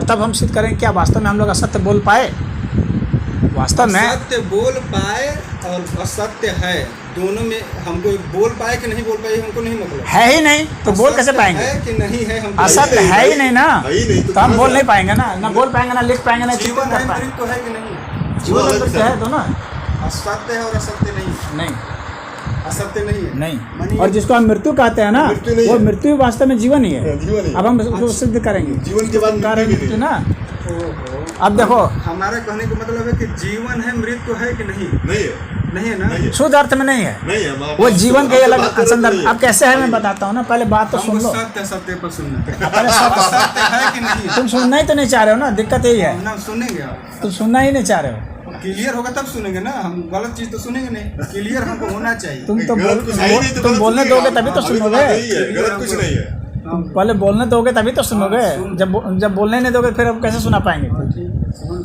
तब हम सिद्ध करेंगे क्या वास्तव में हम लोग असत्य बोल पाए। वास्तव में सत्य बोल पाए और असत्य है, दोनों में हमको बोल पाए कि नहीं बोल पाए हमको नहीं मतलब है ही नहीं तो बोल कैसे पाएंगे। है कि नहीं है हम असत्य है ही नहीं ना, तो हम बोल नहीं पाएंगे ना, ना बोल पाएंगे, ना लिख पाएंगे, ना जीवन चिंतन है कर पाएंगे। मृत्यु है कि नहीं, जीवन मृत्यु है दोनों, असत्य है और असत्य नहीं, असत्य नहीं है नहीं। और जिसको हम मृत्यु कहते हैं ना, वो मृत्यु वास्तव में जीवन ही है। अब हम उसको सिद्ध करेंगे जीवन के बाद कारण मृत्यु ना। अब देखो हमारा कहने का मतलब है कि जीवन है मृत्यु है कि नहीं, नहीं है ना, शुद्ध अर्थ में नहीं है, वो जीवन के अलग संदर्भ। अब कैसे है मैं बताता हूँ ना, पहले बात तो सुन लो। सत्य सत्य पर सुनना पहले सत्य है कि नहीं, तुम सुनना ही तो नहीं चाह रहे हो ना, दिक्कत यही है, ना सुनेंगे आप, तुम सुनना ही नहीं चाह रहे हो। क्लियर होगा तब सुनेंगे ना, हम गलत चीज तो सुनेंगे नहीं, क्लियर हमको होना चाहिए। तुम बोलने दोगे तभी तो सुनोगे, गलत कुछ नहीं है। पहले बोलने दोगे तभी तो सुनोगे, जब बोलने नहीं दोगे फिर अब कैसे सुना पाएंगे।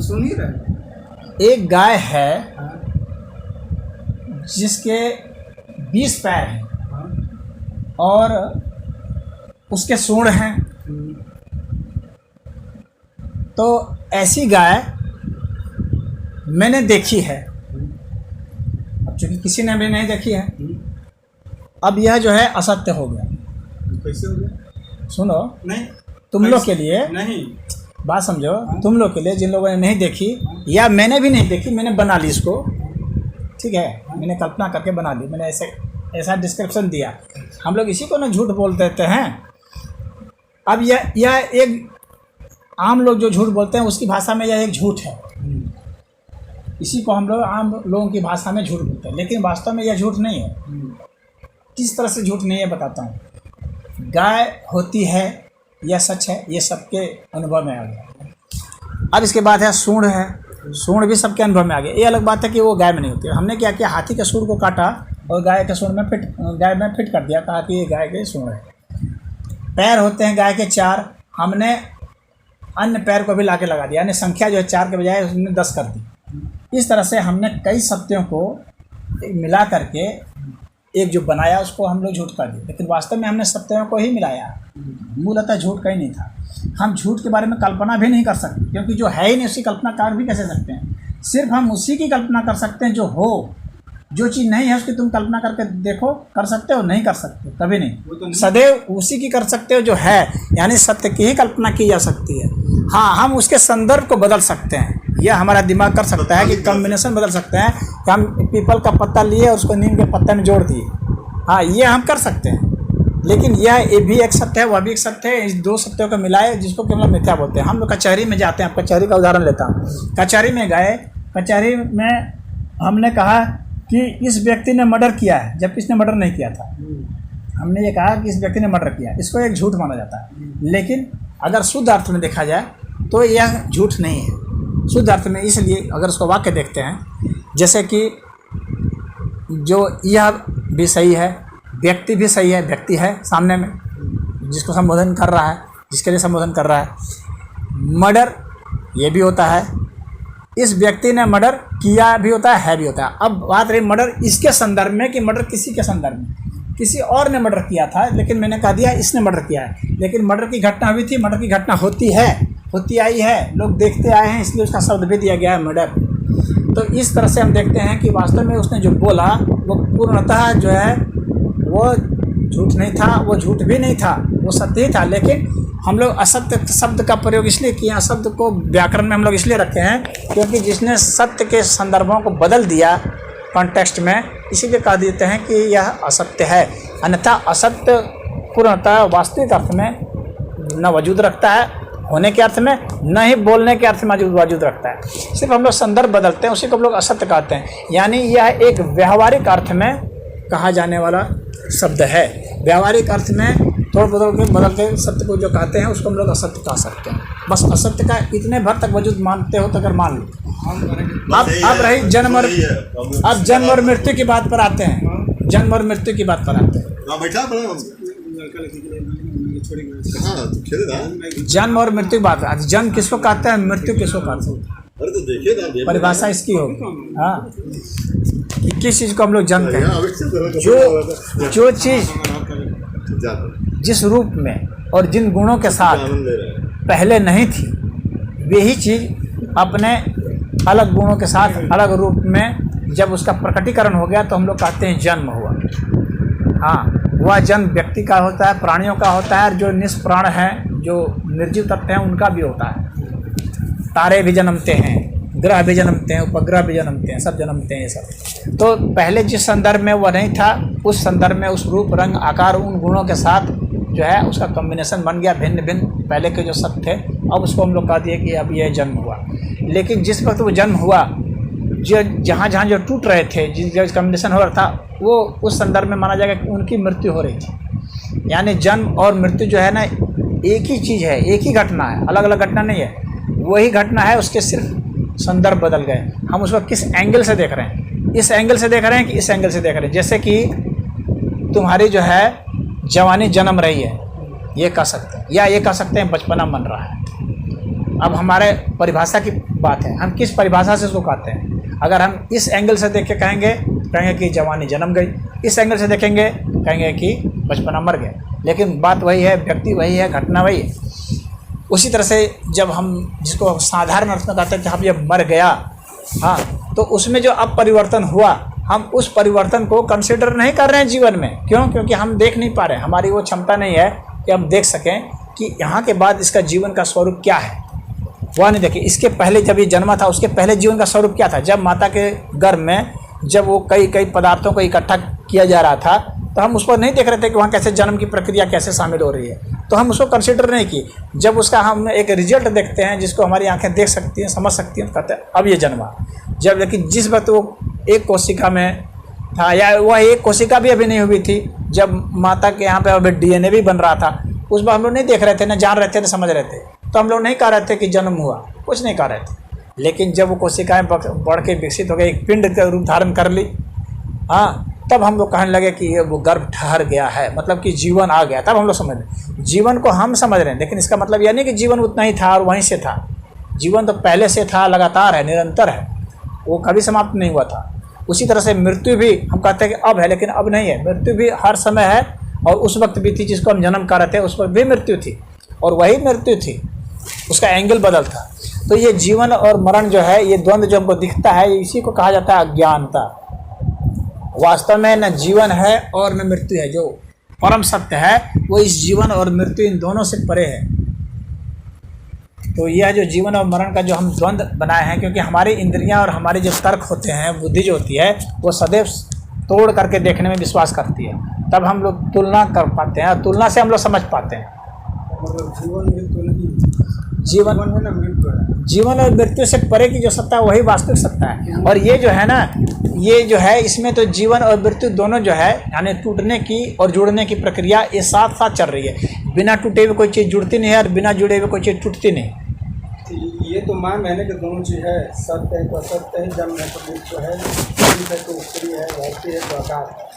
सुन ही रहे। एक गाय है जिसके 20 पैर हैं और उसके सूंड हैं, तो ऐसी गाय मैंने देखी है। अब चूंकि किसी ने भी नहीं देखी है, अब यह जो है असत्य हो गया। कैसे हो गया? सुनो, नहीं तुम लोग के लिए नहीं, बात समझो, तुम लोग के लिए जिन लोगों ने नहीं देखी या मैंने भी नहीं देखी, मैंने बना ली इसको, ठीक है, मैंने कल्पना करके बना ली, मैंने ऐसा डिस्क्रिप्शन दिया। हम लोग इसी को ना झूठ बोल देते हैं। अब यह एक आम लोग जो झूठ बोलते हैं उसकी भाषा में यह एक झूठ है, इसी को हम लोग आम लोगों की भाषा में झूठ बोलते हैं, लेकिन वास्तव में यह झूठ नहीं है। किस तरह से झूठ नहीं है बताता हूँ। गाय होती है, यह सच है, ये सबके अनुभव में आ गया। अब इसके बाद है सूंड है, सूंड भी सबके अनुभव में आ गया। ये अलग बात है कि वो गाय में नहीं होती। हमने क्या किया, हाथी के सूंड को काटा और गाय के सूंड में फिट कर दिया, कहा कि ये गाय के सूंड है। पैर होते हैं गाय के 4, हमने अन्य पैर को भी ला के लगा दिया, यानी संख्या जो है 4 के बजाय उसने 10 कर दी। इस तरह से हमने कई सत्यों को मिला करके एक जो बनाया उसको हम लोग झूठ कर दिए, लेकिन वास्तव में हमने सत्यों को ही मिलाया, मूलतः झूठ कहीं नहीं था। हम झूठ के बारे में कल्पना भी नहीं कर सकते, क्योंकि जो है ही नहीं उसकी कल्पना कर भी कैसे सकते हैं। सिर्फ हम उसी की कल्पना कर सकते हैं जो हो, जो चीज़ नहीं है उसकी तुम कल्पना करके देखो, कर सकते हो? नहीं कर सकते, कभी नहीं। सदैव उसी की कर सकते हो जो है, यानी सत्य की ही कल्पना की जा सकती है। हाँ, हम उसके संदर्भ को बदल सकते हैं, यह हमारा दिमाग कर सकता है कि कॉम्बिनेशन बदल सकते हैं कि हम पीपल का पत्ता लिए और उसको नीम के पत्ते में जोड़ दिए। हाँ, ये हम कर सकते हैं, लेकिन यह भी एक सत्य है, वह भी एक सत्य है। इस दो सत्यों को मिलाए जिसको कि हम लोग मिथ्या बोलते हैं। हम लोग कचहरी में जाते हैं, आप कचहरी का उदाहरण लेता हूँ। कचहरी में गए, कचहरी में हमने कहा कि इस व्यक्ति ने मर्डर किया है, जबकि इसने मर्डर नहीं किया था। हमने ये कहा कि इस व्यक्ति ने मर्डर किया, इसको एक झूठ माना जाता है। लेकिन अगर शुद्ध अर्थ में देखा जाए तो यह झूठ नहीं है। शुद्ध अर्थ में इसलिए, अगर उसको वाक्य देखते हैं, जैसे कि जो यह भी सही है, व्यक्ति भी सही है, व्यक्ति है सामने में जिसको संबोधन कर रहा है, जिसके लिए संबोधन कर रहा है। मर्डर ये भी होता है, इस व्यक्ति ने मर्डर किया भी होता है भी होता है। अब बात रही मर्डर इसके संदर्भ में कि मर्डर किसी के संदर्भ में, किसी और ने मर्डर किया था, लेकिन मैंने कह दिया इसने मर्डर किया है। लेकिन मर्डर की घटना हुई थी, मर्डर की घटना होती है, होती आई है, लोग देखते आए हैं, इसलिए उसका शब्द भी दिया गया है मर्डर। तो इस तरह से हम देखते हैं कि वास्तव में उसने जो बोला वो पूर्णतः जो है वो झूठ नहीं था, वो झूठ भी नहीं था, वो सत्य ही था। लेकिन हम लोग असत्य शब्द का प्रयोग इसलिए किए, शब्द को व्याकरण में हम लोग इसलिए रखे हैं क्योंकि जिसने सत्य के संदर्भों को बदल दिया कॉन्टेक्स्ट में, इसीलिए कह देते हैं कि यह असत्य है। अन्यथा असत्य पूर्णतः वास्तविक अर्थ में न वजूद रखता है, होने के अर्थ में, न ही बोलने के अर्थ में वजूद रखता है। सिर्फ हम लोग संदर्भ बदलते हैं, उसी को हम लोग असत्य कहते हैं। यानी यह एक व्यवहारिक अर्थ में कहा जाने वाला शब्द है। व्यवहारिक अर्थ में थोड़ा बदल के सत्य को जो कहते हैं उसको हम लोग असत्य कह सकते हैं। बस असत्य का इतने भर तक वजूद मानते हो तो अगर मान लो। अब रही जन्म और मृत्यु की बात पर आते हैं। जन्म और मृत्यु की बात पर आते हैं। जन्म और मृत्यु की बात, जन्म किसको कहते हैं, मृत्यु किसको कहते हैं, परिभाषा इसकी होगी। हाँ, किस चीज़ को हम लोग जन्म कहें, जो चीज़ जिस रूप में और जिन गुणों के साथ पहले नहीं थी वही चीज़ अपने अलग गुणों के साथ अलग रूप में जब उसका प्रकटीकरण हो गया तो हम लोग कहते हैं जन्म हुआ। हाँ, वह जन्म व्यक्ति का होता है, प्राणियों का होता है, और जो निष्प्राण हैं, जो निर्जीव तत्व हैं, उनका भी होता है। तारे भी जन्मते हैं, ग्रह भी जन्मते हैं, उपग्रह भी जन्मते हैं, सब जन्मते हैं ये सब। तो पहले जिस संदर्भ में वह नहीं था, उस संदर्भ में उस रूप रंग आकार उन गुणों के साथ जो है उसका कॉम्बिनेशन बन गया, भिन्न भिन्न पहले के जो सब थे, अब उसको हम लोग कह दिए कि अब यह जन्म हुआ। लेकिन जिस वक्त वो जन्म हुआ, जो जहाँ जहाँ जो टूट रहे थे, जिस कॉम्बिनेशन हो रहा था, वो उस संदर्भ में माना जाएगा कि उनकी मृत्यु हो रही थी। यानी जन्म और मृत्यु जो है ना, एक ही चीज़ है, एक ही घटना है, अलग अलग घटना नहीं है, वही घटना है, उसके सिर्फ संदर्भ बदल गए। हम उसको किस एंगल से देख रहे हैं, इस एंगल से देख रहे हैं कि इस एंगल से देख रहे हैं। जैसे कि तुम्हारी जो है जवानी जन्म रही है, ये कह सकते हैं, या ये कह सकते हैं बचपना बन रहा है। अब हमारे परिभाषा की बात है, हम किस परिभाषा से उसको कहते हैं। अगर हम इस एंगल से देख के कहेंगे कि जवानी जन्म गई, इस एंगल से देखेंगे कहेंगे कि बचपना मर गया। लेकिन बात वही है, व्यक्ति वही है, घटना वही है। उसी तरह से जब हम जिसको साधारण अर्थ में कहते हैं कि हम ये मर गया, हाँ, तो उसमें जो अब परिवर्तन हुआ, हम उस परिवर्तन को कंसिडर नहीं कर रहे हैं जीवन में। क्यों? क्योंकि हम देख नहीं पा रहे हैं, हमारी वो क्षमता नहीं है कि हम देख सकें कि यहाँ के बाद इसका जीवन का स्वरूप क्या है। वह नहीं देखिए, इसके पहले जब ये जन्मा था, उसके पहले जीवन का स्वरूप क्या था। जब माता के गर्भ में जब वो कई कई पदार्थों को इकट्ठा किया जा रहा था, तो हम उसको नहीं देख रहे थे कि वहाँ कैसे जन्म की प्रक्रिया कैसे शामिल हो रही है, तो हम उसको कंसिडर नहीं की। जब उसका हम एक रिजल्ट देखते हैं, जिसको हमारी आंखें देख सकती हैं, समझ सकती हैं, तो कहते हैं अब ये जन्मा। जब लेकिन जिस वक्त वो एक कोशिका में था, या वह एक कोशिका भी अभी नहीं हुई थी, जब माता के यहाँ पे अभी DNA भी बन रहा था, उस बार हम लोग नहीं देख रहे थे, ना जान रहे थे, ना समझ रहे थे, तो हम लोग नहीं कह रहे थे कि जन्म हुआ, कुछ नहीं कह रहे थे। लेकिन जब वो कोशिकाएं बढ़ के विकसित हो गई, एक पिंड का रूप धारण कर ली, हाँ, तब हम लोग कहने लगे कि ये वो गर्भ ठहर गया है, मतलब कि जीवन आ गया। तब हम लोग समझ रहे, जीवन को हम समझ रहे हैं, लेकिन इसका मतलब यह नहीं कि जीवन उतना ही था और वहीं से था। जीवन तो पहले से था, लगातार है, निरंतर है, वो कभी समाप्त नहीं हुआ था। उसी तरह से मृत्यु भी हम कहते हैं कि अब है, लेकिन अब नहीं है। मृत्यु भी हर समय है, और उस वक्त भी थी जिसको हम जन्म कर रहे थे, उस वक्त भी मृत्यु थी, और वही मृत्यु थी, उसका एंगल बदल था। तो ये जीवन और मरण जो है, ये द्वंद्व जो हमको दिखता है, इसी को कहा जाता है अज्ञानता। वास्तव में न जीवन है और न मृत्यु है। जो परम सत्य है वो इस जीवन और मृत्यु इन दोनों से परे है। तो यह जो जीवन और मरण का जो हम द्वंद्व बनाए हैं, क्योंकि हमारी इंद्रियां और हमारे जो तर्क होते हैं, बुद्धि जो होती है, वो सदैव तोड़ करके देखने में विश्वास करती है। तब हम लोग तुलना कर पाते हैं, और तुलना से हम लोग समझ पाते हैं। जीवन मृत्यु नहीं, जीवन है ना मृत्यु है। जीवन और मृत्यु से परे की जो सत्ता है वही वास्तविक सत्ता है। और ये जो है ना, ये जो है, इसमें तो जीवन और मृत्यु दोनों जो है, यानी टूटने की और जुड़ने की प्रक्रिया ये साथ साथ चल रही है। बिना टूटे हुए कोई चीज़ जुड़ती नहीं है, और बिना जुड़े हुए कोई चीज़ टूटती नहीं। ये तो माँ मैंने के दोनों चीज़ है, सत्य है तो असत्य है, जन्म है तो मृत्यु है, पुरुष है तो स्त्री है, धरती है तो आकाश।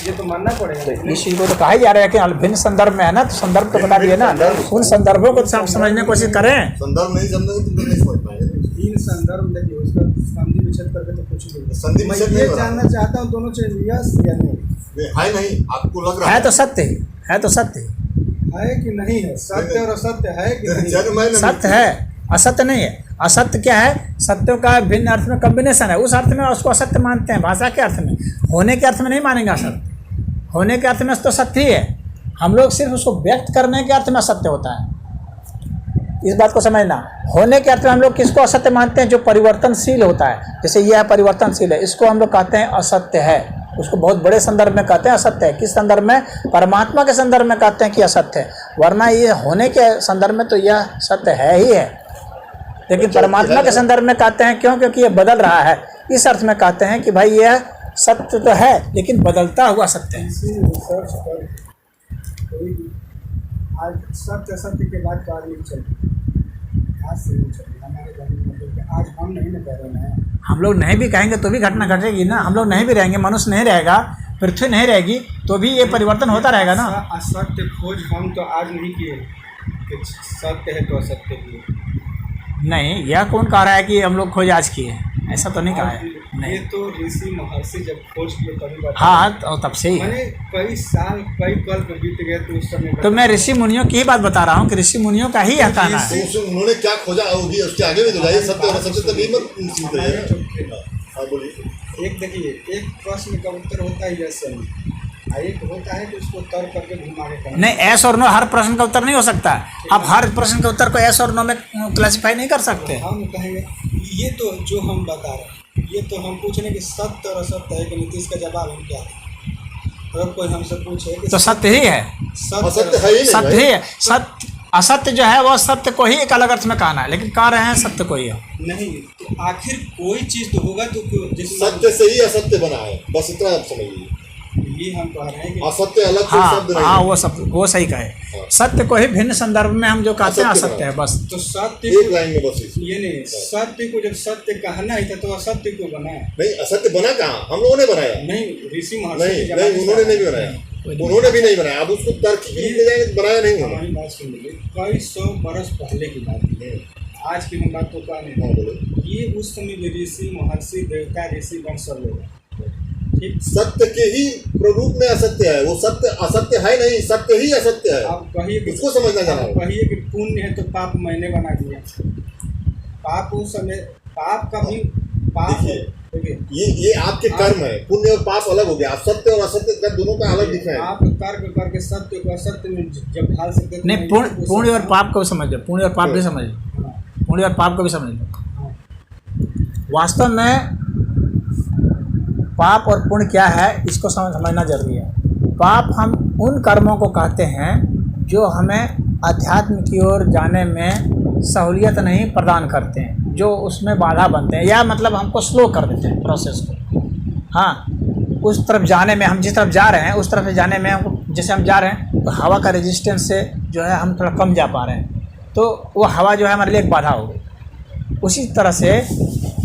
ये तो मानना पड़ेगा। इस चीज़ को तो कहा ही जा रहा है कि भिन्न संदर्भ में है ना, तो संदर्भ तो बता दिए ना, उन संदर्भों को समझने की कोशिश करें। संदर्भ नहीं समझोगे तुम नहीं समझ पाएंगे। तीन संदर्भ देखिए, उसका संधि विच्छेद करके तो कुछ नहीं। संधि विच्छेद मैं ये जानना चाहता हूँ दोनों चीज यस या नहीं है। नहीं, आपको लग रहा है तो सत्य ही है, तो सत्य है कि नहीं है। सत्य और असत्य है कि नहीं? सत्य है, असत्य नहीं है। असत्य क्या है? सत्यों का भिन्न अर्थ में कॉम्बिनेशन है, उस अर्थ में उसको असत्य मानते हैं। भाषा के अर्थ में, होने के अर्थ में नहीं मानेंगे असत्य। होने के अर्थ में तो सत्य ही है, हम लोग सिर्फ उसको व्यक्त करने के अर्थ में असत्य होता है। इस बात को समझना। होने के अर्थ में हम लोग किसको असत्य मानते हैं? जो परिवर्तनशील होता है। जैसे यह परिवर्तनशील है, इसको हम लोग कहते हैं असत्य है। उसको बहुत बड़े संदर्भ में कहते हैं असत्य है। किस संदर्भ में? परमात्मा के संदर्भ में कहते हैं कि असत्य है, वरना ये होने के संदर्भ में तो यह सत्य है ही है। लेकिन परमात्मा के संदर्भ में कहते हैं क्यों? क्योंकि ये बदल रहा है। इस अर्थ में कहते हैं कि भाई यह सत्य तो है, लेकिन बदलता हुआ सत्य है। आज सत्य सत्य के बाद तो आज नहीं चलती, आज से नहीं चलती हमारे घर में। आज हम नहीं न कह रहे हैं, हम लोग नहीं भी कहेंगे तो भी घटना घटेगी ना। हम लोग नहीं भी रहेंगे, मनुष्य नहीं रहेगा, पृथ्वी नहीं रहेगी, तो भी ये परिवर्तन होता रहेगा ना। असत्य खोज हम तो आज नहीं किए कि सत्य है तो असत्य किए। नहीं, यह कौन कह रहा है कि हम लोग खोज आज किए? ऐसा तो नहीं कहा है। ये तो ऋषि महर्षि जब खोज किए तभी बता। हाँ तो तब से ही है। मैंने कई साल कई कल्प बीत गए तो उस समय तो मैं ऋषि मुनियों की ही बात बता रहा हूँ कि ऋषि मुनियों का ही यह कहना है। तो उन्होंने क्या खोजा होगी उसके आगे भी तो जाइए, सत्य और असत्य तक ही मत सीमित रहिए। हाँ बोलिए। एक देखिए, एक प्रश्न का उत्तर होता है यस और नो, और एक होता है कि उसको तर्क करके घुमा के कहना। नहीं, एस और नो हर प्रश्न का उत्तर नहीं हो सकता। आप हर प्रश्न के उत्तर को एस और नो में क्लासिफाई नहीं कर सकते। हम कहेंगे ये तो जो हम बता रहे हैं, ये तो हम पूछ रहे हैं कि सत्य और असत्य है कि नहीं, इसका जवाब हम क्या दें। अगर कोई हमसे पूछे कि तो सत्य ही है, असत्य है ही नहीं सत्य भाई। ही है। सत्य असत्य जो है वो सत्य को ही एक अलग अर्थ में कहना है, लेकिन कह रहे हैं सत्य को ही है। नहीं, तो आखिर कोई चीज़ तो होगा तो क्यों जिसमें सत्य से ही असत्य बना है, बस इतना आप समझिए। ये हम कह रहे हैं कि असत्य अलग कोई हाँ शब्द नहीं हाँ, है। वो सही कहे। सत्य को ही भिन्न संदर्भ में हम जो कहते हैं असत्य है बस। तो सत्य एक लाइन में बस इसी। ये नहीं, सत्य को जब सत्य कहना ही था तो असत्य क्यों बनाया? नहीं, असत्य बना कहाँ, हम लोगों ने बनाया। नहीं, ऋषि महर्षि नहीं के जमाने नहीं, से उन्होंने नहीं बनाया, उन्होंने भी नहीं बनाया। अब उसको तर्क के लिए ले जाएंगे, बनाया नहीं उन्होंने। हमारी बात सुन लीजिए, कई 100 बरस पहले की बात है, आज की हम बात तो कह नहीं हाँ रहे। बोलो। ये उस समय के ऋषि महर्षि देवता ऋषि गण सब लोग, ठीक। सत्य के ही प्ररूप में असत्य है, वो सत्य असत्य है नहीं, सत्य ही असत्य है। आप कहिए कि इसको समझना जाना आप कहिए कि पुण्य है तो पाप मैंने बना दिया। पाप उस समय, पाप का भी पाप है। देखिए, ये आपके कर्म है, पुण्य और पाप अलग हो गया। आप सत्य और असत्य का दोनों का अलग दिख रहा है। आप कर्म करके सत्य को असत्य में जब ढाल सकते तो नहीं, पुण्य और पाप को समझ लो, पुण्य और पाप भी समझ लो, पुण्य और पाप को भी समझ लो। वास्तव में पाप और पुण्य क्या है इसको समझना जरूरी है। पाप हम उन कर्मों को कहते हैं जो हमें अध्यात्म की ओर जाने में सहूलियत नहीं प्रदान करते हैं, जो उसमें बाधा बनते हैं, या मतलब हमको स्लो कर देते हैं प्रोसेस को। हाँ, उस तरफ जाने में, हम जिस तरफ जा रहे हैं उस तरफ जाने में हमको, जैसे हम जा रहे हैं तो हवा का रेजिस्टेंस से जो है हम थोड़ा कम जा पा रहे हैं, तो वो हवा जो है हमारे लिए एक बाधा हो गई। उसी तरह से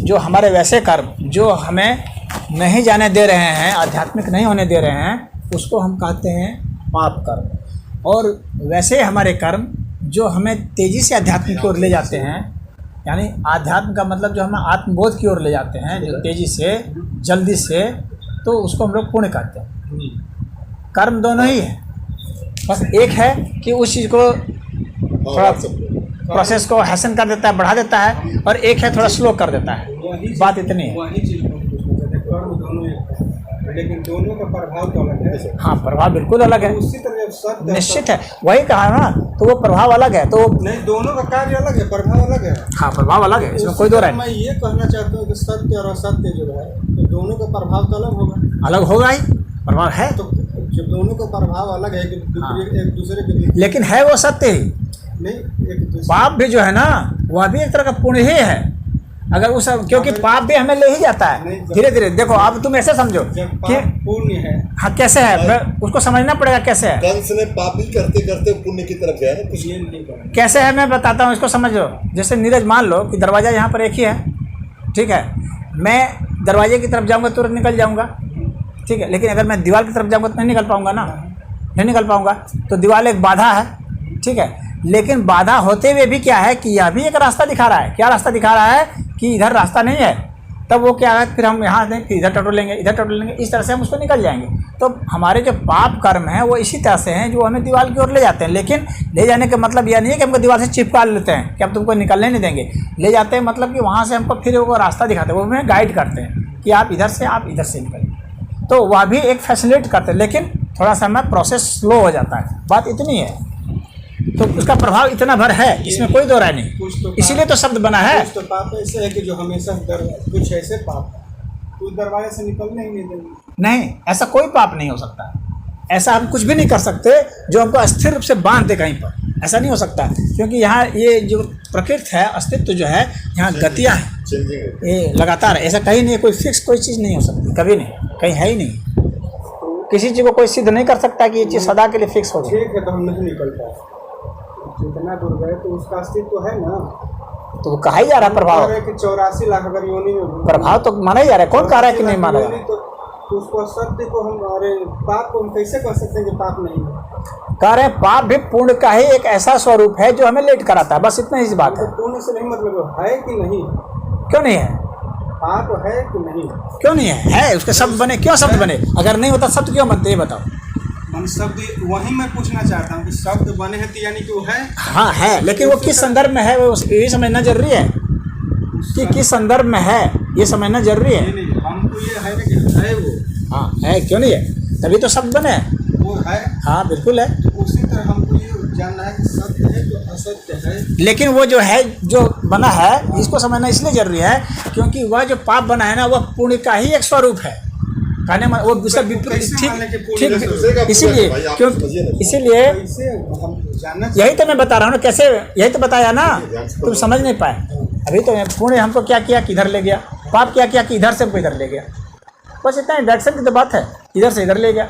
जो हमारे वैसे कर्म जो हमें नहीं जाने दे रहे हैं, आध्यात्मिक नहीं होने दे रहे हैं, उसको हम कहते हैं पाप कर्म। और वैसे हमारे कर्म जो हमें तेज़ी से आध्यात्मिक की ओर ले जाते हैं, यानी आध्यात्म का मतलब जो हमें आत्मबोध की ओर ले जाते हैं, जो तेज़ी से जल्दी से, तो उसको हम लोग पुण्य कहते हैं। कर्म दोनों ही है, बस एक है कि उस चीज़ को थोड़ा प्रोसेस को हैसन कर देता है, बढ़ा देता है, और एक है थोड़ा स्लो कर देता है। बात इतनी है। वही चीज़ को कर्म दोनों एक है, लेकिन दोनों का प्रभाव तो अलग है। हाँ, प्रभाव बिल्कुल अलग है, उसी तरह सत्य निश्चित है। वही कहा ना, तो वो प्रभाव अलग है, तो नहीं, दोनों का कार्य अलग है, प्रभाव अलग है। हाँ, प्रभाव अलग है, इसमें कोई दो राय मैं ये कहना चाहता हूँ कि सत्य और असत्य जो है तो दोनों का प्रभाव तो अलग होगा। अलग होगा ही, प्रभाव है तो जब दोनों का प्रभाव अलग है कि एक दूसरे के, लेकिन है वो सत्य ही। नहीं, एक दूसरे पाप भी जो है ना, वह भी एक तरह का पुण्य ही है। अगर उस, क्योंकि पाप भी हमें ले ही जाता है धीरे धीरे। देखो, अब तुम ऐसे समझो कि पुण्य है। हाँ, कैसे है, मैं उसको समझना पड़ेगा कैसे है। कंस ने पाप ही करते करते पुण्य की तरफ गया ना, कुछ ये नहीं करना। कैसे है मैं बताता हूँ, इसको समझ लो। जैसे नीरज, मान लो कि दरवाज़ा यहाँ पर एक ही है, ठीक है, मैं दरवाजे की तरफ जाऊँगा तुरंत निकल जाऊँगा, ठीक है, लेकिन अगर मैं दीवार की तरफ जाऊँगा तो नहीं निकल पाऊँगा ना, नहीं निकल पाऊँगा। तो दीवार एक बाधा है, ठीक है, लेकिन बाधा होते हुए भी क्या है कि यह भी एक रास्ता दिखा रहा है। क्या रास्ता दिखा रहा है कि इधर रास्ता नहीं है, तब वो क्या है, फिर हम यहाँ दें, फिर इधर टटोल लेंगे, इधर टटोल लेंगे, इस तरह से हम उसको निकल जाएंगे। तो हमारे जो पाप कर्म हैं वो इसी तरह से हैं जो हमें दीवार की ओर ले जाते हैं। लेकिन ले जाने का मतलब यह नहीं है कि हमको दीवार से चिपका लेते हैं कि अब तुमको निकलने नहीं देंगे। ले जाते हैं मतलब कि वहाँ से हमको फिर वो रास्ता दिखाते हैं, वो हमें गाइड करते हैं कि आप इधर से निकलें। तो वह भी एक फैसिलिटेट करते हैं, लेकिन थोड़ा सा हमें प्रोसेस स्लो हो जाता है। बात इतनी है, तो उसका प्रभाव इतना भर है, इसमें कोई दो राय नहीं। इसीलिए तो शब्द बना है। कुछ तो पाप ऐसे है कि जो हमेशा कुछ ऐसे पाप कुछ दरवाजे से निकलने ही नहीं देंगे। नहीं, ऐसा कोई पाप नहीं हो सकता। ऐसा हम कुछ भी नहीं कर सकते जो हमको स्थिर रूप से बांध दे कहीं पर, ऐसा नहीं हो सकता। क्योंकि यहाँ ये जो प्रकृति है, अस्तित्व जो है, यहाँ गतियाँ हैं, ये लगातार, ऐसा कहीं नहीं, कोई फिक्स कोई चीज़ नहीं हो सकती, कभी नहीं, कहीं है ही नहीं। किसी चीज़ को कोई सिद्ध नहीं कर सकता कि ये चीज़ सदा के लिए फिक्स हो जाए। ठीक है, तो हम नहीं निकल पाए, जितना दूर गए तो उसका अस्तित्व है ना। तो वो कहा ही जा रहा है प्रभाव, 84 लाख अगर योनि में प्रभाव तो माना ही जा रहा है। कौन कह रहा है कि नहीं माना जा रहा है? तो उसको सत्य को हम, अरे पाप को हम कैसे कह सकते हैं कि पाप नहीं है? कह रहे हैं पाप भी पुण्य का ही एक ऐसा स्वरूप है जो हमें लेट कराता है, बस इतना ही बात है। पुण्य से नहीं मतलब है कि नहीं, क्यों नहीं है? पाप है कि नहीं? क्यों नहीं है उसके शब्द बने, क्यों शब्द बने? अगर नहीं होता शब्द क्यों बनते, ये बताओ। मन शब्द वही मैं पूछना चाहता हूँ कि शब्द बने हैं तो यानी कि वो है। हाँ है, लेकिन वो किस संदर्भ में है वो ये समझना जरूरी है कि किस संदर्भ में है, ये समझना जरूरी है। नहीं, हमको ये है ना कि है वो। हाँ है, क्यों नहीं है, तभी तो शब्द बने। वो है, हाँ बिल्कुल है। तो उसी तरह हमको ये जानना है कि सत्य है तो असत्य है। लेकिन वो जो है जो बना है इसको समझना इसलिए जरूरी है क्योंकि वह जो पाप बना है ना वह पुण्य का ही एक स्वरूप है। कहने में वो उसका विपरीत, ठीक इसीलिए इसीलिए कैसे हम जानना यही तो मैं बता रहा हूँ ना, कैसे, यही तो बताया ना, तुम समझ नहीं पाए अभी तो। पुण्य हमको क्या किया कि इधर ले गया, पाप क्या किया कि इधर से हमको इधर ले गया, बस इतना डायरेक्शन की तो बात है, इधर से इधर ले गया,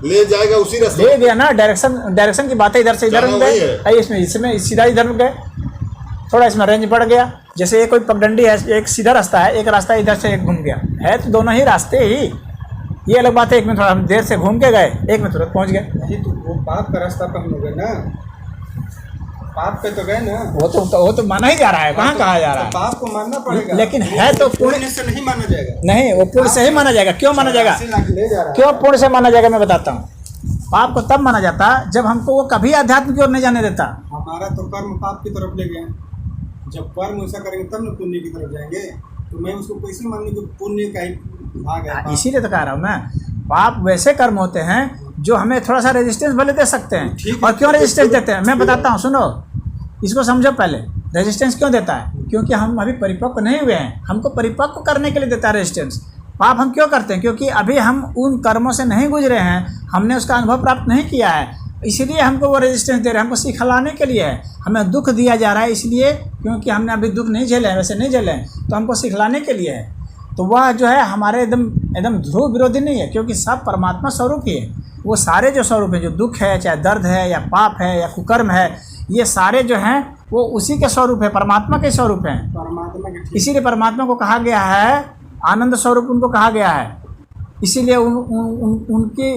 ले जाएगा उसी रास्ते ले गया ना, डायरेक्शन की बात है, इधर से इधर गए, इसमें सीधा इधर गए, थोड़ा इसमें रेंज बढ़ गया। जैसे ये कोई पगडंडी है, एक सीधा रास्ता है, एक रास्ता इधर से एक घूम गया है, तो दोनों ही रास्ते ही, ये अलग बात है, एक में थोड़ा हम देर से घूम के गए, एक में तुरंत पहुंच गए। नहीं तो वो पाप का रास्ता पर हम लोग गए ना, पाप पे तो गए ना। वो तो माना ही जा रहा है, कहाँ कहा जा रहा है, पाप को मानना पड़ेगा, लेकिन है तो पुण्य से नहीं माना जाएगा। नहीं, वो पुण्य से ही माना जाएगा। क्यों माना जाएगा, ले जा रहा है। क्यों पुण्य से माना जाएगा, मैं बताता हूँ। पाप को तब माना जाता जब हमको वो कभी अध्यात्म की ओर नहीं जाने देता। हमारा तो कर्म पाप की तरफ ले गए, जब कर्म ऐसा करेंगे तब ना पुण्य की तरफ जाएंगे, तो मैं उसको कैसे मानूं कि पुण्य का ही भाग है। इसीलिए तो कह रहा हूँ मैं, पाप वैसे कर्म होते हैं जो हमें थोड़ा सा रेजिस्टेंस भले दे सकते हैं। और क्यों रेजिस्टेंस देते हैं मैं बताता हूँ, सुनो, इसको समझो पहले। रेजिस्टेंस क्यों देता है, क्योंकि हम अभी परिपक्व नहीं हुए हैं, हमको परिपक्व करने के लिए देता है रेजिस्टेंस। पाप हम क्यों करते हैं, क्योंकि अभी हम उन कर्मों से नहीं गुजरे हैं, हमने उसका अनुभव प्राप्त नहीं किया है, इसलिए हमको वो रेजिस्टेंस दे रहे हैं, हमको सिखलाने के लिए है। हमें दुख दिया जा रहा है इसलिए क्योंकि हमने अभी दुख नहीं झेले हैं, वैसे नहीं झेले हैं, तो हमको सिखलाने के लिए है। तो वह जो है हमारे एकदम ध्रुव विरोधी नहीं है, क्योंकि सब परमात्मा स्वरूप ही है। वो सारे जो स्वरूप हैं, जो दुख है, चाहे दर्द है या पाप है या कुकर्म है, ये सारे जो हैं वो उसी के स्वरूप है, परमात्मा के स्वरूप हैं। परमात्मा के इसीलिए परमात्मा को कहा गया है आनंद स्वरूप, उनको कहा गया है। इसीलिए उनके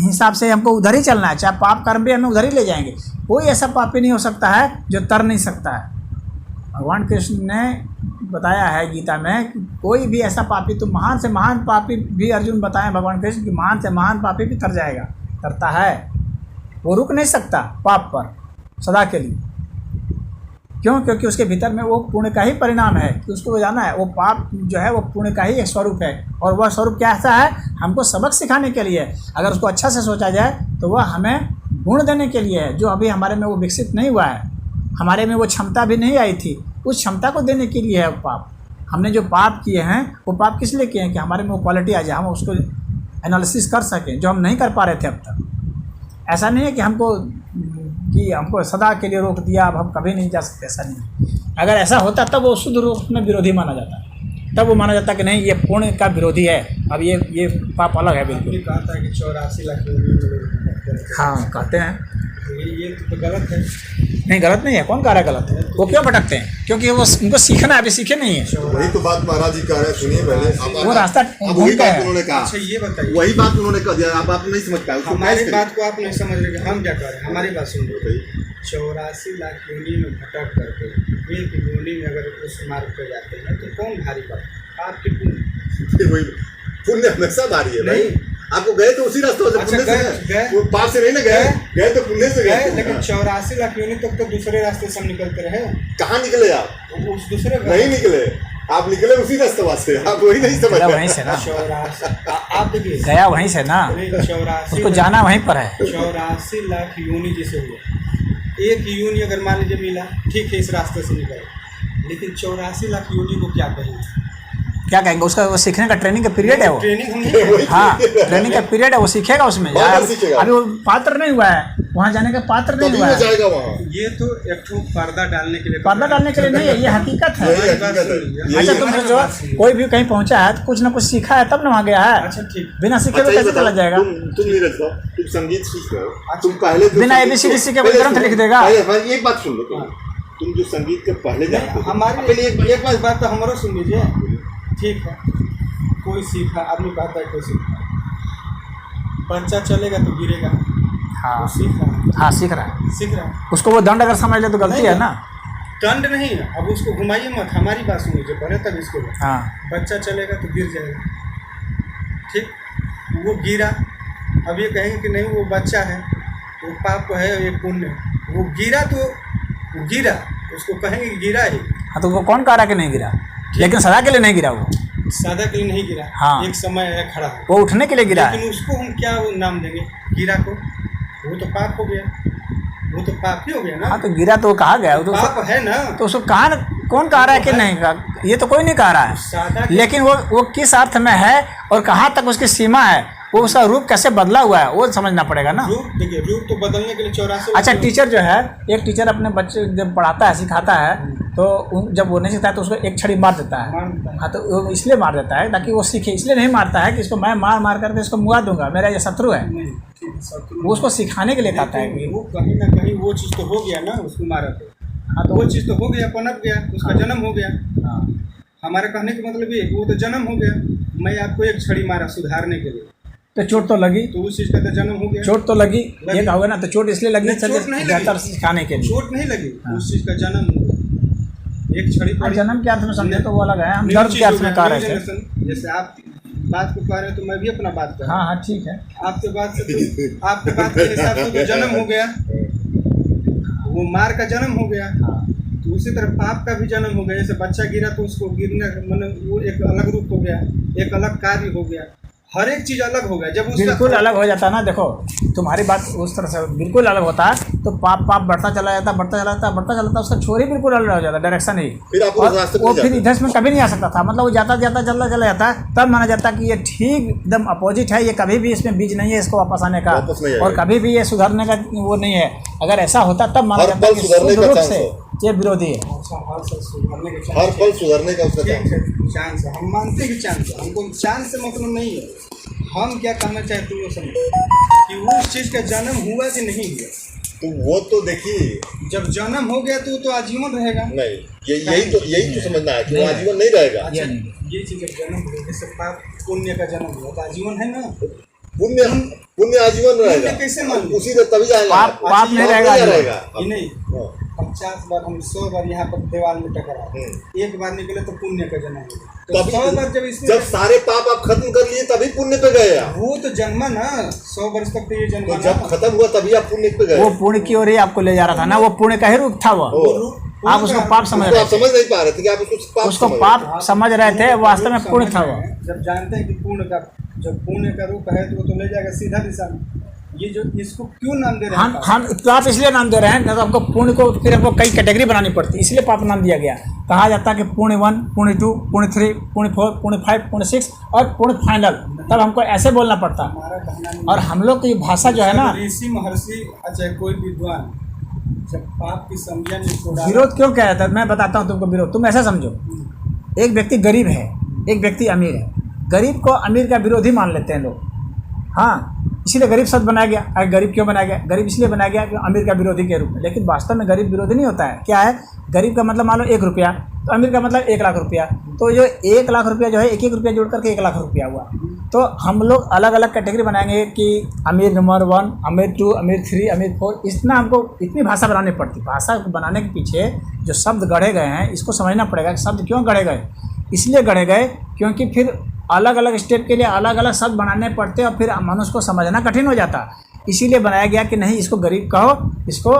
हिसाब से हमको उधर ही चलना है, चाहे पाप कर्म भी हमें उधर ही ले जाएंगे। कोई ऐसा पापी नहीं हो सकता है जो तर नहीं सकता है। भगवान कृष्ण ने बताया है गीता में कि कोई भी ऐसा पापी, तो महान से महान पापी भी अर्जुन बताए भगवान कृष्ण कि महान से महान पापी भी तर जाएगा, तरता है, वो रुक नहीं सकता पाप पर सदा के लिए। क्यों, क्योंकि उसके भीतर में वो पुण्य का ही परिणाम है कि उसको जाना है। वो पाप जो है वो पुण्य का ही एक स्वरूप है, और वह स्वरूप क्या ऐसा है, हमको सबक सिखाने के लिए। अगर उसको अच्छा से सोचा जाए तो वह हमें गुण देने के लिए है, जो अभी हमारे में वो विकसित नहीं हुआ है, हमारे में वो क्षमता भी नहीं आई थी, उस क्षमता को देने के लिए है वो पाप। हमने जो पाप किए हैं वो पाप किस लिए किए हैं, कि हमारे में वो क्वालिटी आ जाए, हम उसको एनालिसिस कर सकें, जो हम नहीं कर पा रहे थे अब तक। ऐसा नहीं है कि हमको सदा के लिए रोक दिया, अब हम कभी नहीं जा सकते, ऐसा नहीं। अगर ऐसा होता तब वो शुद्ध रूप में विरोधी माना जाता, तब वो माना जाता कि नहीं ये पुण्य का विरोधी है, अब ये पाप अलग है बिल्कुल। कहा था कि 84 लाख। हाँ कहते हैं, ये तो गलत है। नहीं गलत नहीं है, कौन कह रहा है गलत है? वो क्यों भटकते हैं, क्योंकि वो उनको सीखना है, अभी सीखे नहीं है। वही तो बात महाराज जी कह रहे हैं, सुनिए पहले। वो रास्ता वही बात उन्होंने कहा। अच्छा ये बताइए, वही बात उन्होंने कह दिया, आप नहीं समझ पाए। हमारी बात को आप नहीं समझ रहे, हम क्या कर रहे हैं, हमारी बात सुन लो। 84 लाख योनि में भटक करके एक योनि में अगर उस मार्ग पे जाते हैं तो कौन भारी पड़ता? आपके पुण्य। पुण्य हमेशा भारी है भाई। आपको गए तो उसी रास्ते से, अच्छा, पुण्य से गए वो पाप से नहीं ना गए तो पुण्य से गए। लेकिन 84 लाख योनि तक तो दूसरे रास्ते से हम निकलते रहे। कहाँ निकले आप? उस दूसरे नहीं निकले, आप निकले उसी रास्ते से, आप वही नहीं समझ गया वहीं से ना, 84 आप देखिए गया वहीं से ना, 84 उसको जाना वहीं पर है। 84 लाख योनि जैसे हुआ, एक योनि अगर मान लीजिए मिला, ठीक है इस रास्ते से निकले, लेकिन 84 लाख योनि को क्या कहेंगे? क्या कहेंगे, उसका वो सीखने का ट्रेनिंग का पीरियड है वो। ट्रेनिंग हम नहीं। हाँ ट्रेनिंग का पीरियड है, वो सीखेगा उसमें। अभी वो पात्र नहीं हुआ है, वहाँ जाने का पात्र नहीं हुआ है। जाएगा वहाँ। ये तो एक ठो पर्दा डालने के लिए, पर्दा डालने के लिए नहीं है, ये हकीकत है। अच्छा तुम सोचो कोई भी कहीं पहुँचा है तो कुछ ना कुछ सीखा है तब ना वहाँ गया है। अच्छा ठीक, बिना सीखे तो कैसे चला जाएगा? तुम नहीं रखो, तुम संगीत सीख रहे हो, तुम पहले बिना ABCD सीखे कोई ग्रंथ लिख देगा? एक बात सुन लो, तुम जो संगीत के पहले जाते हो, हमारे लिए एक बात तो हमारा सुन लीजिए, ठीक है। कोई सीखा, आदमी कहता है कोई सीखा, बच्चा चलेगा तो गिरेगा। हाँ वो सीख रहा है, हाँ सीख रहा है, सीख रहा है। उसको वो दंड अगर समझ ले तो गलती है ना। दंड नहीं है। अब उसको घुमाइए मत, हमारी बात सुनिए पहले तब इसको। हाँ बच्चा चलेगा तो गिर जाएगा, ठीक, वो गिरा, अब ये कहेंगे कि नहीं वो बच्चा है, वो पाप है, ये पुण्य, वो गिरा तो वो गिरा, उसको कहेंगे कि गिरा ही। हाँ, तो वो कौन कह रहा कि नहीं गिरा? लेकिन सदा के लिए नहीं गिरा वो, सादा के लिए नहीं गिरा। हाँ। एक समय है खड़ा हो, वो उठने के लिए गिरा है। लेकिन उसको हम क्या वो नाम देंगे गिरा को? वो तो पाप हो गया, वो तो पाप ही हो गया ना। हाँ, तो गिरा तो कहा गया, वो तो पाप है ना। तो उसको कहा, कौन कह रहा है कि नहीं कहा? ये तो कोई नहीं कह रहा है। सादा लेकिन वो किस अर्थ में है और कहाँ तक उसकी सीमा है, वो उसका रूप कैसे बदला हुआ है, वो समझना पड़ेगा ना। रूप देखिए, रूप तो बदलने के लिए 84। अच्छा, टीचर जो है, एक टीचर अपने बच्चे जब पढ़ाता है, सिखाता है, तो जब वो नहीं सीखता है तो उसको एक छड़ी मार देता है। हाँ, तो वो इसलिए मार देता है ताकि वो सीखे, इसलिए नहीं मारता है कि इसको मैं मार मार करके इसको मुआ दूंगा, मेरा ये शत्रु है। वो उसको सिखाने के लिए कहता है कि वो कहीं ना कहीं वो चीज़ तो हो गया ना, उसको मारा तो। हाँ, तो वो चीज़ तो हो गया, पनप गया, उसका जन्म हो गया। हाँ, हमारे कहने का मतलब ये वो तो जन्म हो गया। मैं आपको एक छड़ी मारा सुधारने के लिए, तो चोट तो लगी, तो उस चीज़ का तो जन्म हो गया। चोट तो लगी, ये कहोगे ना, तो चोट इसलिए लगी नहीं, चोट नहीं लगी। बेहतर सिखाने के लिए। चोट नहीं लगी, हाँ। उस चीज़ का जन्म हो गया। एक छड़ी हाँ, पड़ी, जन्म के अर्थ में समझे तो वो अलग है, हम न्यू दर्द चीज़ के हो अर्थ में गया, कह न्यू रहे थे। जनरेशन। जैसे आप बात को कह रहे हैं तो मैं भी अपना बात कर रहा हाँ हाँ, ठीक है। हूँ। आपके बात से तो आपके बात के हिसाब से तो जन्म हो गया, वो मार का जन्म हो गया। हाँ, तो उसी तरह पाप का भी जन्म हो गया। जैसे बच्चा गिरा तो उसको गिरने मतलब वो एक अलग रूप हो गया, एक अलग कार्य हो गया, हर एक चीज़ अलग हो गया। जब उसका बिल्कुल अलग हो जाता है ना। देखो, तुम्हारी बात उस तरह से बिल्कुल अलग होता है, तो पाप बढ़ता चला जाता, बढ़ता चला जाता, बढ़ता चला जाता, उसका छोर ही बिल्कुल अलग हो जाता, डायरेक्शन ही। फिर आप उस रास्ते पे वो नहीं फिर जाते। इधर में कभी नहीं आ सकता था, मतलब वो जाता जाता चला जाता है, तब माना जाता कि ये ठीक एकदम अपोजिट है, ये कभी भी इसमें बीज नहीं है इसको वापस आने का, वापस नहीं आएगा। और कभी भी ये सुधरने का वो नहीं है। अगर ऐसा होता तब माना हर जाता पल कि सुधरने शुद्ध का रूप चांस से हो। ये विरोधी है। अच्छा, हर से सुधरने के हर चांस पल सुधरने का उसका ठीक चांस है। है, चांस है, हम मानते हैं कि चांस है। हमको चांस से मतलब नहीं है। हम क्या कहना चाहते हैं वो समझो कि उस चीज़ का जन्म हुआ कि नहीं हुआ। तो वो तो देखिए, जब जन्म हो गया तो वो तो आजीवन रहेगा। नहीं, यही तो समझना है कि वो आजीवन नहीं रहेगा। अच्छा, ये चीज़ जब जन्म हुआ, जैसे पाप पुण्य का जन्म हुआ तो आजीवन है ना। पुण्य आजीवन रहेगा। पुण्य कैसे मान लो? उसी से तभी जाएगा। पाप नहीं रहेगा। ये नहीं, हाँ। 50 बार हम 100 बार यहाँ पर दीवार में टकरा, एक बार निकले तो पुण्य का जन्म हुआ। तो तभी 100 बार जब इसमें जब सारे पाप आप खत्म कर लिए तभी पुण्य पे गए आप। वो तो जन्मा ना 100 वर्ष तक तो ये जन्मा तो जब खत्म हुआ तभी आप पुण्य पे गए। वो पुण्य की ओर ही आपको ले जा रहा था ना, वो पुण्य का ही रूप था वो। आप उसको पाप समझ उसको रहे आप थे, समझ नहीं पा रहे थे कि आप उसको पाप समझ रहे थे, वास्तव में पुण्य था वो। जब जानते हैं कि पुण्य का जब पुण्य का रूप है तो वो तो ले जाएगा सीधा दिशा में। ये जो इसको क्यों नाम दे रहे हैं? हम पाप इसलिए नाम दे रहे हैं, नहीं तो हमको पुण्य को फिर हमको कई कैटेगरी बनानी पड़ती, इसलिए पाप नाम दिया गया। कहा जाता है कि पुण्य 1, पुण्य 2, पुण्य 3, पुण्य 4, पुण्य 5, पुण्य 6 और पुण्य फाइनल, तब हमको ऐसे बोलना पड़ता। हमारा कहना नहीं। और हम लोग की भाषा जो है ना, ऋषि महर्षि अच्छा कोई विद्वान जब पाप की संज्ञा नहीं छोड़ा। विरोध क्यों कह रहा था, मैं बताता हूँ तुमको विरोध। तुम ऐसा समझो, एक व्यक्ति गरीब है, एक व्यक्ति अमीर है, गरीब को अमीर का विरोधी मान लेते हैं लोग। हाँ, इसीलिए गरीब शब्द बनाया गया। अगर गरीब क्यों बनाया गया? गरीब इसलिए बनाया गया कि अमीर का विरोधी के रूप में। लेकिन वास्तव में गरीब विरोधी नहीं होता है। क्या है? गरीब का मतलब मान लो 1 रुपया, तो अमीर का मतलब 1 लाख रुपया। तो जो 1 लाख रुपया जो है, एक रुपया जोड़ करके 1 लाख रुपया हुआ। तो हम लोग अलग अलग कैटेगरी बनाएंगे कि अमीर नंबर 1, अमीर 2, अमीर 3, अमीर 4। इतना हमको इतनी भाषा बनानी पड़ती। भाषा बनाने के पीछे जो शब्द गढ़े गए हैं, इसको समझना पड़ेगा कि शब्द क्यों गढ़े गए। इसलिए गढ़े गए क्योंकि फिर अलग अलग स्टेट के लिए अलग अलग शब्द बनाने पड़ते और फिर मनुष्य को समझना कठिन हो जाता। इसीलिए बनाया गया कि नहीं, इसको गरीब कहो, इसको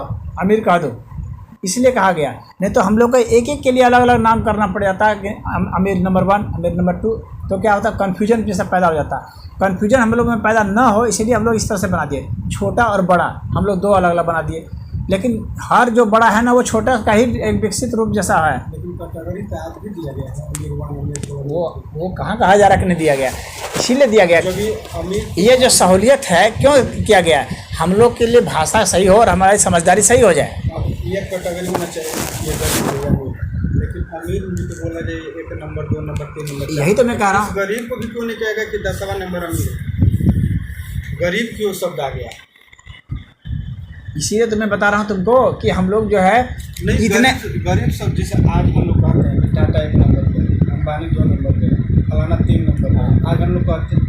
अमीर कह दो, इसलिए कहा गया। नहीं तो हम लोग को एक एक के लिए अलग अलग नाम करना पड़ जाता है कि अमीर नंबर 1, अमीर नंबर 2। तो क्या होता है, कन्फ्यूजन जैसा पैदा हो जाता। कन्फ्यूजन हम लोग में पैदा न हो, इसीलिए हम लोग इस तरह से बना दिए। छोटा और बड़ा हम लोग 2 अलग अलग बना दिए। लेकिन हर जो बड़ा है ना, वो छोटा का ही एक विकसित रूप जैसा है। लेकिन कैटेगरी तो आज भी दिया गया है, अमीर 1, अमीर 2। वो कहाँ कहा जा रहा कि नहीं दिया गया, इसीलिए दिया गया। जब ये अमीर ये जो सहूलियत है क्यों किया गया है, हम लोग के लिए भाषा सही हो और हमारी समझदारी सही हो जाए। अब एक कैटेगरी होना चाहिए, ये गरीब हो या वो। लेकिन अमीर भी तो बोला जाए 1 नंबर 2 नंबर 3 नंबर। यही तो मैं कह रहा हूँ। गरीब को भी क्यों नहीं कहेगा कि 10वां नंबर अमीर है? गरीब क्यों शब्द आ गया? इसीलिए तो मैं बता रहा हूँ तुमको कि हम लोग जो है नहीं, इतने गरीब शब्द जैसे आज हम लोग कहते हैं कि टाटा 1 नंबर पे, अंबानी 2 नंबर पे, फलाना 3 नंबर पे। आज हम लोग कहते हैं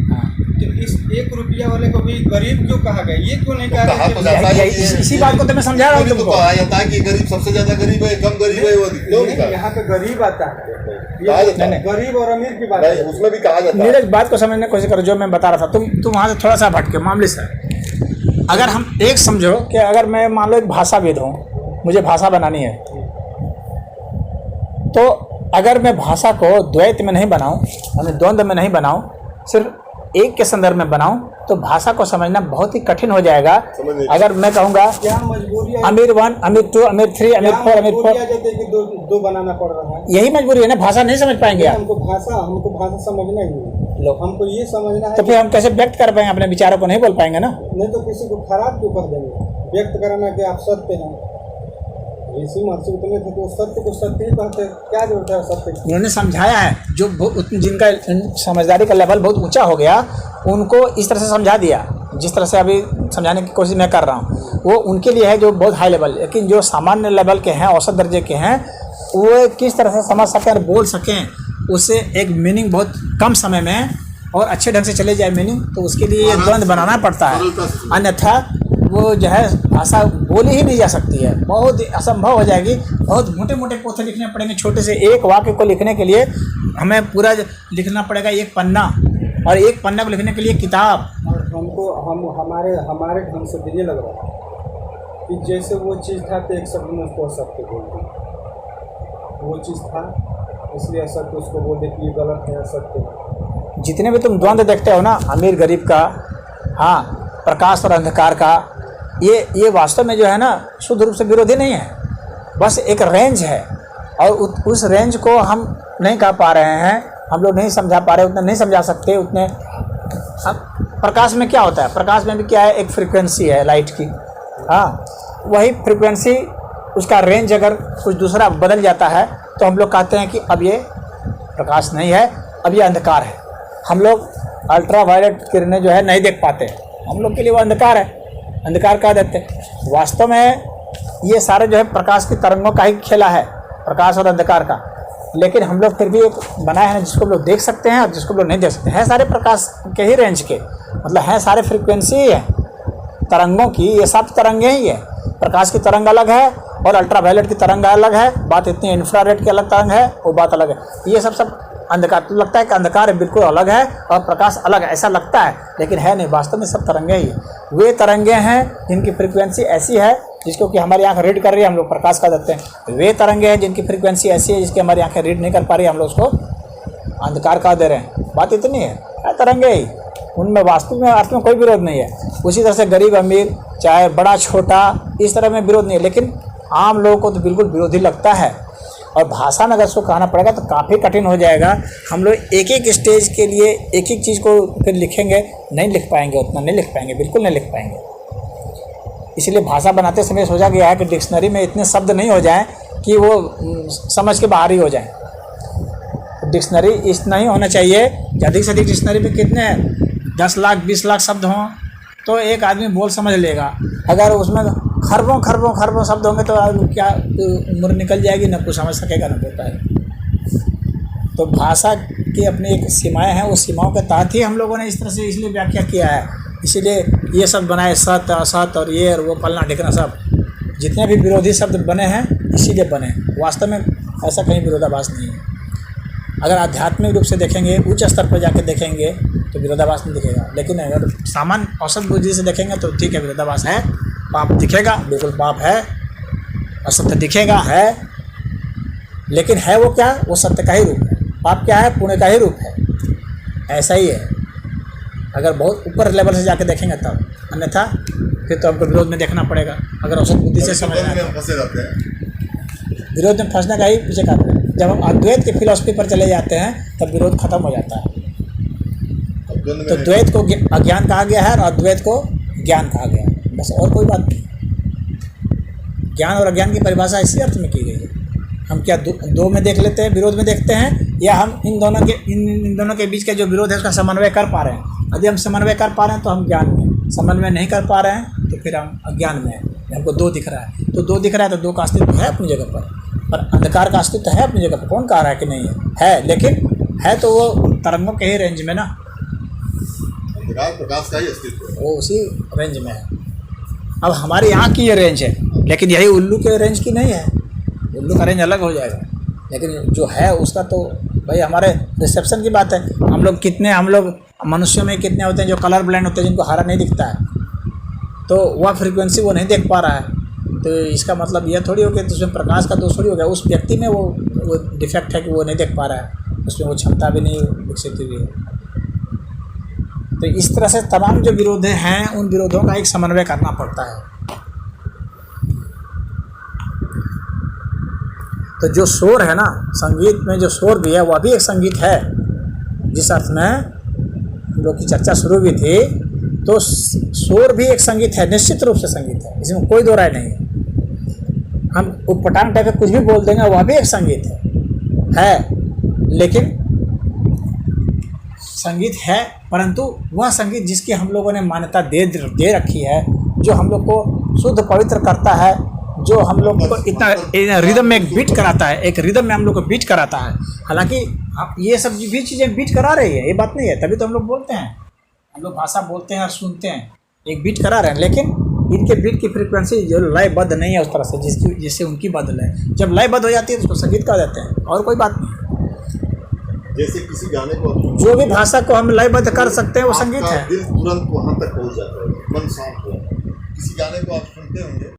तो इस 1 रुपया वाले को भी गरीब क्यों कहा गया? ये क्यों नहीं कहा कहा तो गया जाता है इसी बात को तो मैं समझा रहा हूँ तो तुमको। कहा जाता है कि गरीब सबसे ज्यादा गरीब है, कम गरीब है, वो क्यों नहीं कहा? यहाँ पे गरीब आता है, कहा जाता है। नहीं, गरीब और अमीर की बात नहीं, है। उसमें भी कहा जाता है। नीरज बात को समझने की कोशिश करो, जो मैं बता रहा था तुम वहाँ से थोड़ा सा भटके मामले से। अगर हम एक समझो कि अगर मैं मान लो एक भाषाविद हूँ, मुझे भाषा बनानी है, तो अगर मैं भाषा को द्वैत में नहीं बनाऊँ, यानी द्वंद्व में नहीं बनाऊँ, सिर्फ एक के संदर्भ में बनाऊँ, तो भाषा को समझना बहुत ही कठिन हो जाएगा। अगर मैं कहूँगा क्या मजबूरी है? अमीर 1, अमीर 2, अमीर 3, अमीर 4, अमीर 4, जाते कि दो बनाना पड़ रहा है। यही मजबूरी है ना, भाषा नहीं समझ पाएंगे आप। हमको भाषा समझना ही है। लो, हमको ये समझना है तो फिर हम कैसे व्यक्त कर पाएंगे अपने विचारों को? नहीं बोल पाएंगे ना। नहीं तो किसी को खराब क्यों कर देंगे? व्यक्त करना कि आप सत्य हैं। ऋषि महर्षि उतने थे तो सत्य को सत्य ही कहते, क्या जरूरत है सत्य की? उन्होंने समझाया है, जो जिनका समझदारी का लेवल बहुत ऊंचा हो गया, उनको इस तरह से समझा दिया, जिस तरह से अभी समझाने की कोशिश मैं कर रहा हूँ, वो उनके लिए है जो बहुत हाई लेवल। लेकिन जो सामान्य लेवल के हैं, औसत दर्जे के हैं, वो किस तरह से समझ सकें और बोल सकें, उससे एक मीनिंग बहुत कम समय में और अच्छे ढंग से चले जाए मीनिंग, तो उसके लिए ये द्वंद्व बनाना पड़ता है। अन्यथा वो जो है भाषा बोली ही नहीं जा सकती है, बहुत असंभव हो जाएगी। बहुत मोटे मोटे पोथे लिखने पड़ेंगे, छोटे से एक वाक्य को लिखने के लिए हमें पूरा लिखना पड़ेगा 1 पन्ना, और 1 पन्ना को लिखने के लिए किताब। और हमको हमारे ढंग से ये लग रहा है कि जैसे वो चीज़ था तो एक शब्द में उसको असत्य बोल दिया। वो चीज़ था इसलिए असत्य उसको बोल दे कि ये गलत है, असत्य है। जितने भी तुम द्वंद्व देखते हो ना, अमीर गरीब का, हाँ, प्रकाश और अंधकार का, ये वास्तव में जो है ना शुद्ध रूप से विरोधी नहीं है, बस एक रेंज है। और उस रेंज को हम नहीं कह पा रहे हैं, हम लोग नहीं समझा पा रहे, उतना नहीं समझा सकते उतने। अब प्रकाश में क्या होता है? प्रकाश में भी क्या है? एक फ्रीक्वेंसी है लाइट की, हाँ, वही फ्रीक्वेंसी, उसका रेंज अगर कुछ दूसरा बदल जाता है तो हम लोग कहते हैं कि अब ये प्रकाश नहीं है, अब ये अंधकार है। हम लोग अल्ट्रा वायलेट किरणें जो है नहीं देख पाते, हम लोग के लिए वो अंधकार है, अंधकार कह देते। वास्तव में ये सारे जो है प्रकाश की तरंगों का ही खेला है, प्रकाश और अंधकार का। लेकिन हम लोग फिर भी एक बनाए हैं जिसको हम लोग देख सकते हैं और जिसको हम लोग नहीं देख सकते हैं। सारे प्रकाश के ही रेंज के, मतलब हैं सारे फ्रीक्वेंसी ही है तरंगों की, ये सब तरंगें ही है। प्रकाश की तरंग अलग है और अल्ट्रा वायलेट की तरंग अलग है, बात इतनी। इंफ्रारेड की अलग तरंग है, वो बात अलग है। ये सब अंधकार, तो लगता है कि अंधकार बिल्कुल अलग है और प्रकाश अलग है, ऐसा लगता है, लेकिन है नहीं। वास्तव में सब तरंगें ही वे तरंगें हैं जिनकी फ्रीक्वेंसी ऐसी है जिसको कि हमारी आंख रीड कर रही है, हम लोग प्रकाश कह देते हैं। वे तरंगें हैं जिनकी फ्रीक्वेंसी ऐसी है जिसकी हमारी आंखें रीड नहीं कर पा रही, हम लोग उसको अंधकार कह दे रहे हैं। बात इतनी है, तरंगे ही, उनमें वास्तव में अर्थ में कोई विरोध नहीं है। उसी तरह से गरीब अमीर, चाहे बड़ा छोटा, इस तरह में विरोध नहीं है, लेकिन आम लोगों को तो बिल्कुल विरोधी लगता है। और भाषा में अगर उसको कहना पड़ेगा तो काफ़ी कठिन हो जाएगा। हम लोग एक एक स्टेज के लिए एक एक चीज़ को फिर लिखेंगे, नहीं लिख पाएंगे, उतना नहीं लिख पाएंगे, बिल्कुल नहीं लिख पाएंगे। इसलिए भाषा बनाते समय सोचा गया है कि डिक्शनरी में इतने शब्द नहीं हो जाएं कि वो समझ के बाहर ही हो जाएं। डिक्शनरी इतना ही होना चाहिए, अधिक से अधिक डिक्शनरी में कितने 10 लाख 20 लाख शब्द हों तो एक आदमी बोल समझ लेगा। अगर उसमें खरबों खरबों खरबों शब्द होंगे तो क्या उम्र निकल जाएगी, न कुछ समझ सकेगा न बोल पाएगा। तो भाषा की अपनी एक सीमाएं हैं, उस सीमाओं के तहत ही हम लोगों ने इस तरह से इसलिए व्याख्या किया है। इसीलिए ये सब बनाए, सत असत और ये और वो फलना ढिकना, सब जितने भी विरोधी शब्द बने हैं इसीलिए बने। वास्तव में ऐसा कहीं विरोधाभास नहीं है। अगर आध्यात्मिक रूप से देखेंगे, उच्च स्तर पर जाकर देखेंगे तो विरोधाभास नहीं दिखेगा, लेकिन अगर सामान्य औसत बुद्धि से देखेंगे तो ठीक है, विरोधाभास है, पाप दिखेगा, बिल्कुल पाप है, असत्य दिखेगा, है, लेकिन है वो क्या? वो सत्य का ही रूप है। पाप क्या है? पुण्य का ही रूप है। ऐसा ही है, अगर बहुत ऊपर लेवल से जाके देखेंगे तब, अन्यथा फिर तो हमको विरोध में देखना पड़ेगा। अगर औसत बुद्धि से समझना है, विरोध में फंसने का ही पीछे कारण है। जब हम अद्वैत के फिलॉसफी पर चले जाते हैं तब विरोध खत्म हो जाता है। तो द्वैत को अज्ञान कहा गया है और अद्वैत को ज्ञान कहा गया है, बस, और कोई बात नहीं। ज्ञान और अज्ञान की परिभाषा इसी अर्थ में की गई है। हम क्या दो में देख लेते हैं, विरोध में देखते हैं, या हम इन दोनों के बीच का जो विरोध है उसका समन्वय कर पा रहे हैं? यदि हम समन्वय कर पा रहे हैं तो हम ज्ञान में, समन्वय नहीं कर पा रहे हैं तो फिर हम अज्ञान में हैं। हमको दो दिख रहा है तो दो दिख रहा है तो दो का अस्तित्व है अपनी जगह पर अंधकार का अस्तित्व है अपनी जगह पर। कौन कह रहा है कि नहीं है? है, लेकिन है तो वो तरंगों के ही रेंज में ना। विराट प्रकाश का ही अस्तित्व है। वो उसी रेंज में है। अब हमारे यहाँ की ये रेंज है, लेकिन यही उल्लू के रेंज की नहीं है। उल्लू का रेंज अलग हो जाएगा, लेकिन जो है उसका तो भाई हमारे रिसेप्शन की बात है। हम लोग मनुष्यों में कितने होते हैं जो कलर ब्लाइंड होते हैं, जिनको हरा नहीं दिखता है, तो वह फ्रीक्वेंसी वो नहीं देख पा रहा है। तो इसका मतलब यह थोड़ी हो गया, तो उसमें प्रकाश का दोष थोड़ी हो गया, उस व्यक्ति में वो डिफेक्ट है कि वो नहीं देख पा रहा है, उसमें वो क्षमता भी नहीं विकसित हुई है। तो इस तरह से तमाम जो विरोध हैं, उन विरोधों का एक समन्वय करना पड़ता है। तो जो शोर है ना, संगीत में जो शोर भी है वह भी एक संगीत है। जिस अर्थ में हम लोग की चर्चा शुरू हुई थी, तो शोर भी एक संगीत है, निश्चित रूप से संगीत है, इसमें कोई दो राय नहीं है। हम उटपटांग टाइप के कुछ भी बोल देंगे, वह भी एक संगीत है। लेकिन संगीत है, परंतु वह संगीत जिसकी हम लोगों ने मान्यता दे रखी है, जो हम लोग को शुद्ध पवित्र करता है, जो हम लोग को इतना रिदम में एक बीट कराता है, एक रिदम में हम लोग को बीट कराता है। हालांकि अब ये सब भी चीज़ें बीट करा रही है, ये बात नहीं है, तभी तो हम लोग बोलते हैं, हम लोग भाषा बोलते हैं और सुनते हैं, एक बीट करा रहे हैं। लेकिन इनके बीट की फ्रीक्वेंसी जो लयबद्ध नहीं है उस तरह से जिससे उनकी बदल है। जब लयबद्ध हो जाती है तो उसको संगीत कहा जाते हैं, और कोई बात नहीं। जैसे किसी गाने को जो भी भाषा को हम लयबद्ध कर सकते हैं वो संगीत है। दिल तुरंत वहाँ तक पहुँच जाता है, मन शांत हो जाता है। किसी गाने को आप सुनते होंगे